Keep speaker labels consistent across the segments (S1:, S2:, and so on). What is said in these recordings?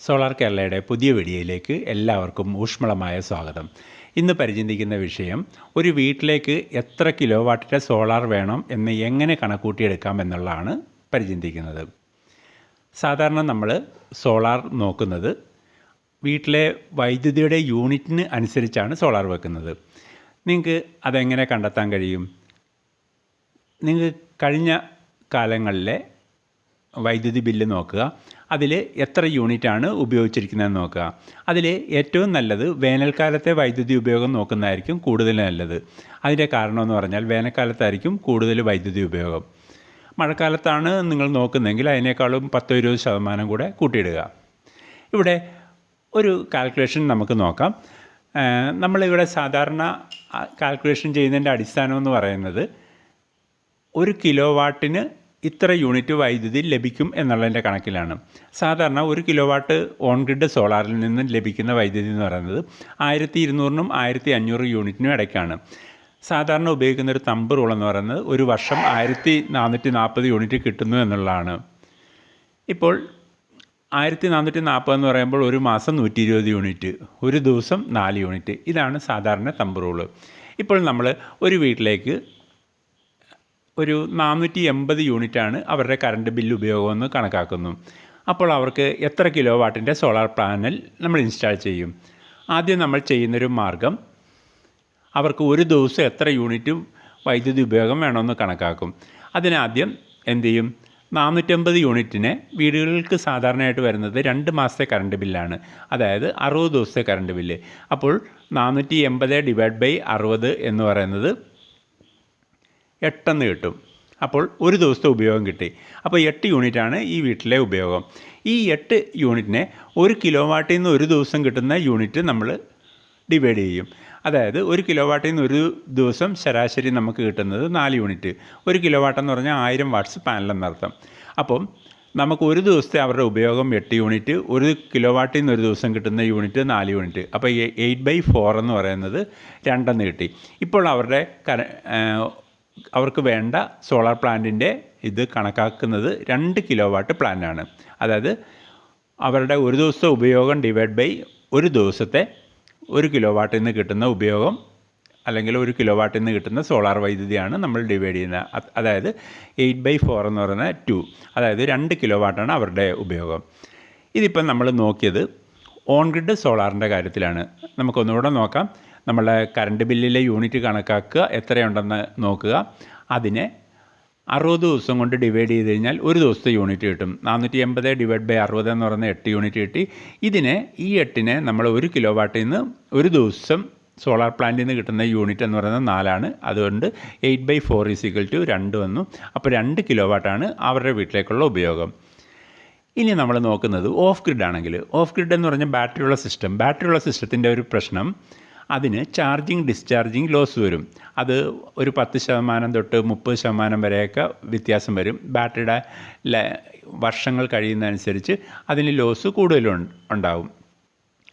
S1: Solar കേരളയുടെ പുതിയ വീഡിയോയിലേക്ക് എല്ലാവർക്കും ഊഷ്മളമായ സ്വാഗതം. ഇന്ന് പരിചിന്തിക്കുന്ന വിഷയം ഒരു വീട്ടിലേക്ക് എത്ര കിലോ വാട്ടിൻ്റെ സോളാർ വേണം എന്ന് എങ്ങനെ കണക്കൂട്ടിയെടുക്കാം എന്നുള്ളതാണ് പരിചിന്തിക്കുന്നത്. സാധാരണ നമ്മൾ സോളാർ നോക്കുന്നത് വീട്ടിലെ വൈദ്യുതിയുടെ യൂണിറ്റിന് അനുസരിച്ചാണ് സോളാർ വെക്കുന്നത്. നിങ്ങൾക്ക് അതെങ്ങനെ കണ്ടെത്താൻ കഴിയും? നിങ്ങൾ കഴിഞ്ഞ കാലങ്ങളിലെ വൈദ്യുതി ബില്ല് നോക്കുക, അതിൽ എത്ര യൂണിറ്റാണ് ഉപയോഗിച്ചിരിക്കുന്നതെന്ന് നോക്കുക. അതിൽ ഏറ്റവും നല്ലത് വേനൽക്കാലത്തെ വൈദ്യുതി ഉപയോഗം നോക്കുന്നതായിരിക്കും കൂടുതൽ നല്ലത്. അതിൻ്റെ കാരണമെന്ന് പറഞ്ഞാൽ വേനൽക്കാലത്തായിരിക്കും കൂടുതൽ വൈദ്യുതി ഉപയോഗം. മഴക്കാലത്താണ് നിങ്ങൾ നോക്കുന്നതെങ്കിൽ അതിനേക്കാളും 10-20% കൂടെ കൂട്ടിയിടുക. ഇവിടെ ഒരു കാൽക്കുലേഷൻ നമുക്ക് നോക്കാം. നമ്മളിവിടെ സാധാരണ കാൽക്കുലേഷൻ ചെയ്യുന്നതിൻ്റെ അടിസ്ഥാനം എന്ന് പറയുന്നത് ഒരു കിലോ വാട്ടിന് ഇത്ര യൂണിറ്റ് വൈദ്യുതി ലഭിക്കും എന്നുള്ളതിൻ്റെ കണക്കിലാണ്. സാധാരണ ഒരു കിലോ വാട്ട് ഓൺ ഗ്രിഡ് സോളാറിൽ നിന്ന് ലഭിക്കുന്ന വൈദ്യുതി എന്ന് പറയുന്നത് 1200-നും 1500 യൂണിറ്റിനും ഇടയ്ക്കാണ്. സാധാരണ ഉപയോഗിക്കുന്ന ഒരു തമ്പ് റൂൾ എന്ന് പറയുന്നത് ഒരു വർഷം 1440 യൂണിറ്റ് കിട്ടുന്നു എന്നുള്ളതാണ്. ഇപ്പോൾ 1440 എന്ന് പറയുമ്പോൾ ഒരു മാസം 120 യൂണിറ്റ്, ഒരു ദിവസം 4 യൂണിറ്റ്. ഇതാണ് സാധാരണ തമ്പ് റൂള്. ഇപ്പോൾ നമ്മൾ ഒരു വീട്ടിലേക്ക് ഒരു 480 യൂണിറ്റാണ് അവരുടെ കറണ്ട് ബില്ല് ഉപയോഗമെന്ന് കണക്കാക്കുന്നു. അപ്പോൾ അവർക്ക് എത്ര കിലോ വാട്ടിൻ്റെ സോളാർ പാനൽ നമ്മൾ ഇൻസ്റ്റാൾ ചെയ്യും? ആദ്യം നമ്മൾ ചെയ്യുന്നൊരു മാർഗം, അവർക്ക് ഒരു ദിവസം എത്ര യൂണിറ്റ് വൈദ്യുതി ഉപയോഗം വേണമെന്ന് കണക്കാക്കും. അതിനാദ്യം എന്ത് ചെയ്യും? 450 യൂണിറ്റിന് വീടുകൾക്ക് സാധാരണയായിട്ട് വരുന്നത് 2 മാസത്തെ കറണ്ട് ബില്ലാണ്, അതായത് 60 ദിവസത്തെ കറണ്ട് ബില്ല്. അപ്പോൾ 480/60 എന്ന് പറയുന്നത് 8 കിട്ടും. അപ്പോൾ ഒരു ദിവസത്തെ ഉപയോഗം കിട്ടി. അപ്പോൾ 8 യൂണിറ്റാണ് ഈ വീട്ടിലെ ഉപയോഗം. ഈ 8 യൂണിറ്റിനെ ഒരു കിലോ വാട്ടിൽ നിന്ന് ഒരു ദിവസം കിട്ടുന്ന യൂണിറ്റ് നമ്മൾ ഡിവൈഡ് ചെയ്യും. അതായത് ഒരു കിലോ വാട്ടിൽ നിന്ന് ഒരു ദിവസം ശരാശരി നമുക്ക് കിട്ടുന്നത് 4 യൂണിറ്റ്. ഒരു കിലോ വാട്ടെന്ന് പറഞ്ഞാൽ 1000 വാട്ട്സ് പാനലെന്നർത്ഥം. അപ്പം നമുക്ക് ഒരു ദിവസത്തെ അവരുടെ ഉപയോഗം 8 യൂണിറ്റ്, ഒരു കിലോ വാട്ടിൽ നിന്ന് ഒരു ദിവസം കിട്ടുന്ന യൂണിറ്റ് 4 യൂണിറ്റ്. അപ്പോൾ 8/4 എന്ന് പറയുന്നത് 2 കിട്ടി. ഇപ്പോൾ അവർക്ക് വേണ്ട സോളാർ പ്ലാന്റിൻ്റെ ഇത് കണക്കാക്കുന്നത് 2 കിലോ വാട്ട് പ്ലാന്റാണ്. അതായത് അവരുടെ ഒരു ദിവസത്തെ ഉപയോഗം ഡിവൈഡ് ബൈ ഒരു ദിവസത്തെ ഒരു കിലോ വാട്ടിൽ നിന്ന് കിട്ടുന്ന ഉപയോഗം, അല്ലെങ്കിൽ ഒരു കിലോ വാട്ടിൽ നിന്ന് കിട്ടുന്ന സോളാർ വൈദ്യുതിയാണ് നമ്മൾ ഡിവൈഡ് ചെയ്യുന്നത്. അതായത് 8/4 എന്ന് പറയുന്നത് 2, അതായത് 2 കിലോ വാട്ടാണ് അവരുടെ ഉപയോഗം. ഇതിപ്പം നമ്മൾ നോക്കിയത് ഓൺ ഗ്രിഡ് സോളാറിൻ്റെ കാര്യത്തിലാണ്. നമുക്കൊന്നുകൂടെ നോക്കാം. നമ്മളെ കറണ്ട് ബില്ലിലെ യൂണിറ്റ് കണക്കാക്കുക, എത്രയുണ്ടെന്ന് നോക്കുക. അതിനെ 60 ദിവസം കൊണ്ട് ഡിവൈഡ് ചെയ്ത് കഴിഞ്ഞാൽ ഒരു ദിവസത്തെ യൂണിറ്റ് കിട്ടും. 480/60 എന്ന് പറയുന്നത് 8 യൂണിറ്റ് കിട്ടി. ഈ 8നെ നമ്മൾ ഒരു കിലോ വാട്ടിൽ നിന്ന് ഒരു ദിവസം സോളാർ പ്ലാന്റിൽ നിന്ന് കിട്ടുന്ന യൂണിറ്റ് എന്ന് പറയുന്നത് 4ആണ്. അതുകൊണ്ട് 8/4 = 2 വന്നു. അപ്പോൾ 2 കിലോ വാട്ടാണ് അവരുടെ വീട്ടിലേക്കുള്ള ഉപയോഗം. ഇനി നമ്മൾ നോക്കുന്നത് ഓഫ് ഗ്രിഡ് ആണെങ്കിൽ, ഓഫ് ഗ്രിഡ് എന്ന് പറഞ്ഞാൽ ബാറ്ററിയുള്ള സിസ്റ്റത്തിൻ്റെ ഒരു പ്രശ്നം, അതിന് ചാർജിങ് ഡിസ്ചാർജിങ് ലോസ് വരും. അത് ഒരു 10% തൊട്ട് 30% വരെയൊക്കെ വ്യത്യാസം വരും. ബാറ്ററിയുടെ വർഷങ്ങൾ കഴിയുന്നതനുസരിച്ച് അതിന് ലോസ് കൂടുതലുണ്ടാവും.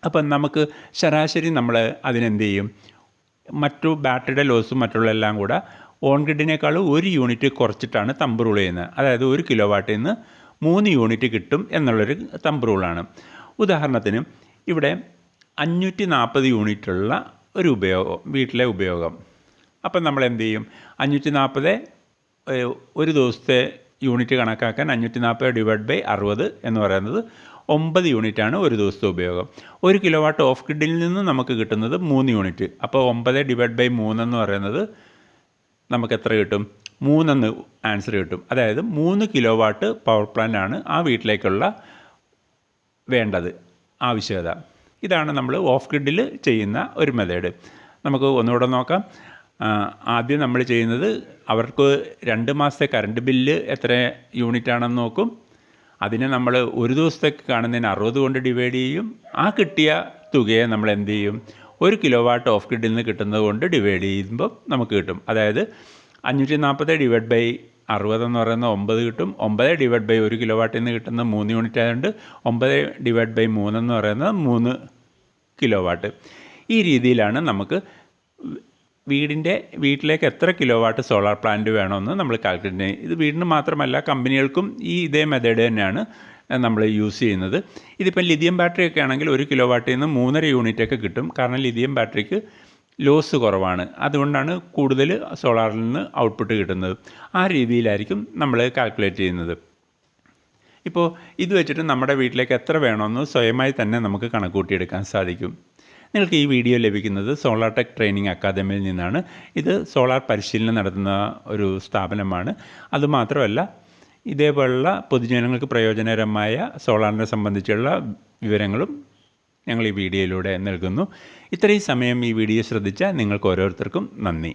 S1: അപ്പം നമുക്ക് ശരാശരി നമ്മൾ അതിനെന്ത് ചെയ്യും? മറ്റു ബാറ്ററിയുടെ ലോസും മറ്റുള്ള എല്ലാം കൂടെ ഓൺ ഗ്രിഡിനേക്കാൾ 1 യൂണിറ്റ് കുറച്ചിട്ടാണ് തമ്പ് റൂൾ ചെയ്യുന്നത്. അതായത് 1 കിലോ വാട്ടിൽ നിന്ന് 3 യൂണിറ്റ് കിട്ടും എന്നുള്ളൊരു തമ്പ് റൂളാണ്. ഉദാഹരണത്തിന് ഇവിടെ 540 യൂണിറ്റുള്ള ഒരു വീട്ടിലെ ഉപയോഗം. അപ്പം നമ്മൾ എന്ത് ചെയ്യും? 540 ഒരു ദിവസത്തെ യൂണിറ്റ് കണക്കാക്കാൻ 540/60 എന്ന് പറയുന്നത് 9 യൂണിറ്റാണ് ഒരു ദിവസത്തെ ഉപയോഗം. 1 കിലോ വാട്ട് ഓഫ് ഗ്രിഡിൽ നിന്ന് നമുക്ക് കിട്ടുന്നത് 3 യൂണിറ്റ്. അപ്പോൾ 9/3 എന്ന് പറയുന്നത് നമുക്ക് എത്ര കിട്ടും? 3 ആൻസർ കിട്ടും. അതായത് 3 കിലോ വാട്ട് പവർ പ്ലാന്റാണ് ആ വീട്ടിലേക്കുള്ള വേണ്ടത് ആവശ്യകത. ഇതാണ് നമ്മൾ ഓഫ് ഗ്രിഡിൽ ചെയ്യുന്ന ഒരു മെത്തേഡ്. നമുക്ക് ഒന്നുകൂടെ നോക്കാം. ആദ്യം നമ്മൾ ചെയ്യുന്നത് അവർക്ക് 2 മാസത്തെ കറണ്ട് ബില്ല് എത്ര യൂണിറ്റാണെന്ന് നോക്കും. അതിനെ നമ്മൾ ഒരു ദിവസത്തേക്ക് കാണുന്നതിന് 60 കൊണ്ട് ഡിവൈഡ് ചെയ്യും. ആ കിട്ടിയ തുകയെ നമ്മൾ എന്ത് ചെയ്യും? 1 കിലോ വാട്ട് ഓഫ് ഗ്രിഡിൽ നിന്ന് കിട്ടുന്നത് കൊണ്ട് ഡിവൈഡ് ചെയ്യുമ്പോൾ നമുക്ക് കിട്ടും. അതായത് 540/60 എന്ന് പറയുന്നത് 9 കിട്ടും. 9/1 കിലോ വാട്ടിൽ നിന്ന് കിട്ടുന്ന 3 യൂണിറ്റ് ആയതുകൊണ്ട് 9/3 എന്ന് പറയുന്നത് 3 കിലോ വാട്ട്. ഈ രീതിയിലാണ് നമുക്ക് വീട്ടിലേക്ക് എത്ര കിലോ വാട്ട് സോളാർ പ്ലാന്റ് വേണമെന്ന് നമ്മൾ കാൽക്കുലേറ്റ് ചെയ്യും. ഇത് വീടിന് മാത്രമല്ല, കമ്പനികൾക്കും ഇതേ മെത്തേഡ് തന്നെയാണ് നമ്മൾ യൂസ് ചെയ്യുന്നത്. ഇതിപ്പം ലിഥിയം ബാറ്ററിയൊക്കെ ആണെങ്കിൽ 1 കിലോ വാട്ടിൽ നിന്ന് 3.5 യൂണിറ്റൊക്കെ കിട്ടും. കാരണം ലിഥിയം ബാറ്ററിക്ക് ലോസ് കുറവാണ്. അതുകൊണ്ടാണ് കൂടുതൽ സോളാറിൽ നിന്ന് ഔട്ട്പുട്ട് കിട്ടുന്നത്. ആ രീതിയിലായിരിക്കും നമ്മൾ കാൽക്കുലേറ്റ് ചെയ്യുന്നത്. ഇപ്പോൾ ഇത് വെച്ചിട്ട് നമ്മുടെ വീട്ടിലേക്ക് എത്ര വേണമെന്ന് സ്വയമായി തന്നെ നമുക്ക് കണക്കൂട്ടിയെടുക്കാൻ സാധിക്കും. നിങ്ങൾക്ക് ഈ വീഡിയോ ലഭിക്കുന്നത് സോളാർ ടെക് ട്രെയിനിങ് അക്കാദമിയിൽ നിന്നാണ്. ഇത് സോളാർ പരിശീലനം നടത്തുന്ന ഒരു സ്ഥാപനമാണ്. അതുമാത്രമല്ല, ഇതേപോലുള്ള പൊതുജനങ്ങൾക്ക് പ്രയോജനകരമായ സോളാറിനെ സംബന്ധിച്ചുള്ള വിവരങ്ങളും ഞങ്ങൾ ഈ വീഡിയോയിലൂടെ നൽകുന്നു. ഇത്രയും സമയം ഈ വീഡിയോ ശ്രദ്ധിച്ച നിങ്ങൾക്ക് ഓരോരുത്തർക്കും നന്ദി.